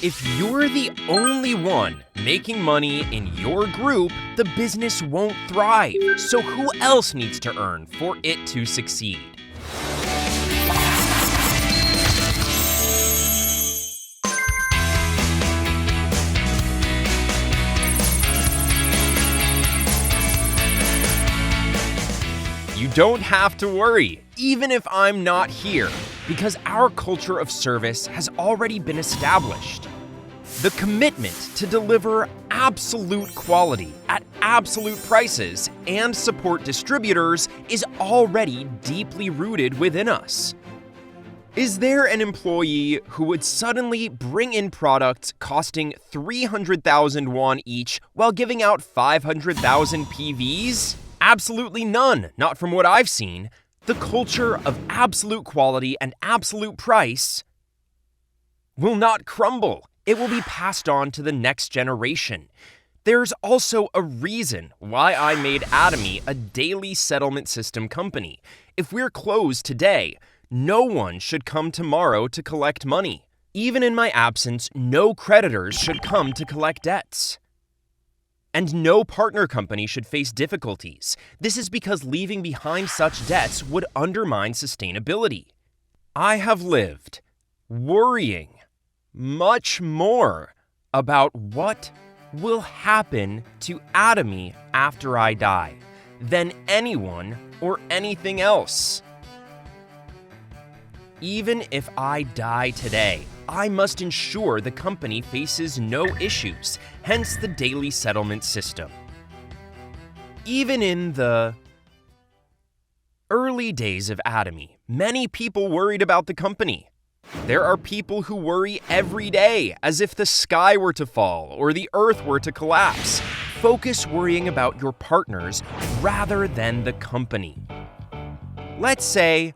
If you're the only one making money in your group, the business won't thrive. So who else needs to earn for it to succeed? You don't have to worry, even if I'm not here, because our culture of service has already been established. The commitment to deliver absolute quality at absolute prices and support distributors is already deeply rooted within us. Is there an employee who would suddenly bring in products costing 300,000 won each while giving out 500,000 PVs? Absolutely none, not from what I've seen. The culture of absolute quality and absolute price will not crumble. It will be passed on to the next generation. There's also a reason why I made Atomy a daily settlement system company. If we're closed today, no one should come tomorrow to collect money. Even in my absence, no creditors should come to collect debts. And no partner company should face difficulties. This is because leaving behind such debts would undermine sustainability. I have lived worrying much more about what will happen to Atomy after I die than anyone or anything else. Even if I die today, I must ensure the company faces no issues, hence the daily settlement system. Even in the early days of Atomy, many people worried about the company. There are people who worry every day, as if the sky were to fall or the earth were to collapse. Focus worrying about your partners rather than the company. Let's say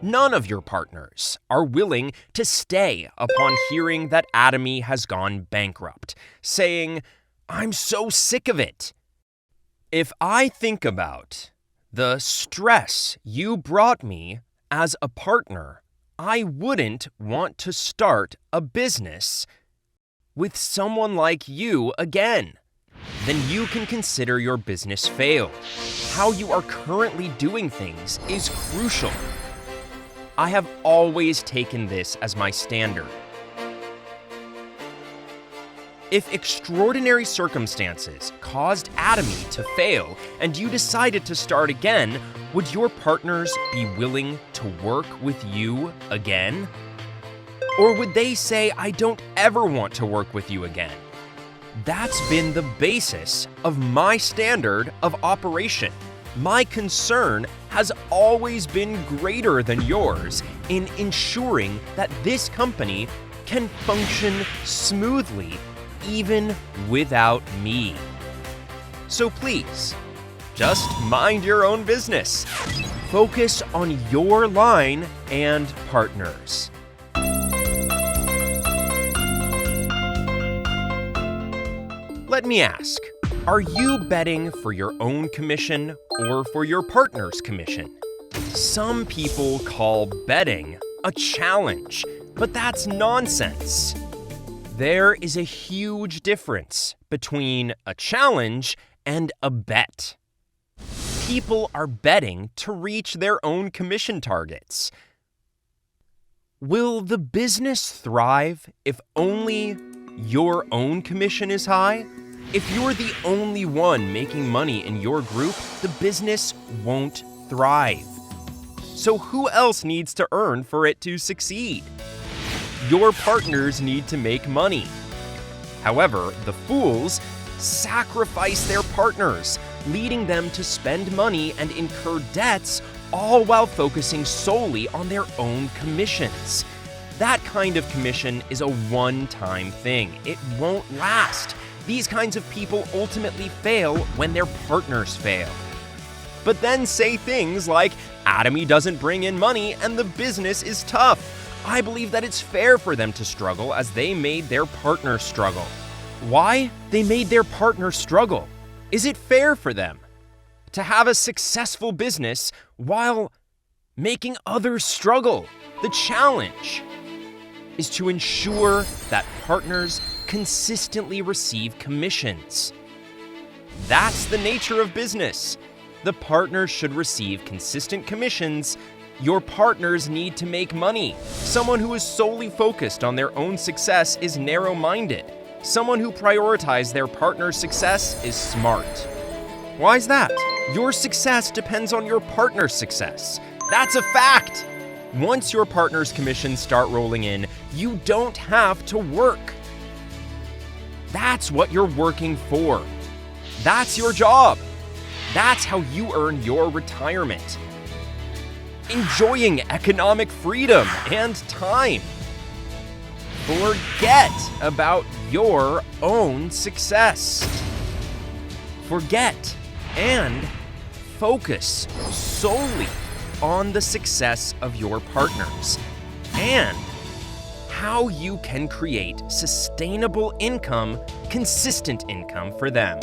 none of your partners are willing to stay upon hearing that Atomy has gone bankrupt, saying, "I'm so sick of it." If I think about the stress you brought me as a partner, I wouldn't want to start a business with someone like you again. Then you can consider your business failed. How you are currently doing things is crucial. I have always taken this as my standard. If extraordinary circumstances caused Atomy to fail and you decided to start again, would your partners be willing to work with you again? Or would they say, "I don't ever want to work with you again"? That's been the basis of my standard of operation. My concern has always been greater than yours in ensuring that this company can function smoothly even without me. So please, just mind your own business. Focus on your line and partners. Let me ask, are you betting for your own commission or for your partner's commission? Some people call betting a challenge, but that's nonsense. There is a huge difference between a challenge and a bet. People are betting to reach their own commission targets. Will the business thrive if only your own commission is high? If you're the only one making money in your group, the business won't thrive. So who else needs to earn for it to succeed? Your partners need to make money. However, the fools sacrifice their partners, leading them to spend money and incur debts, all while focusing solely on their own commissions. That kind of commission is a one-time thing. It won't last. These kinds of people ultimately fail when their partners fail. But then say things like, Atomy doesn't bring in money and the business is tough. I believe that it's fair for them to struggle as they made their partner struggle. Why? They made their partner struggle. Is it fair for them to have a successful business while making others struggle? The challenge is to ensure that partners consistently receive commissions. That's the nature of business. The partners should receive consistent commissions. Your partners need to make money. Someone who is solely focused on their own success is narrow-minded. Someone who prioritizes their partner's success is smart. Why is that? Your success depends on your partner's success. That's a fact! Once your partner's commissions start rolling in, you don't have to work. That's what you're working for. That's your job. That's how you earn your retirement. Enjoying economic freedom and time. Forget about your own success. Forget and focus solely on the success of your partners and how you can create sustainable income, consistent income for them.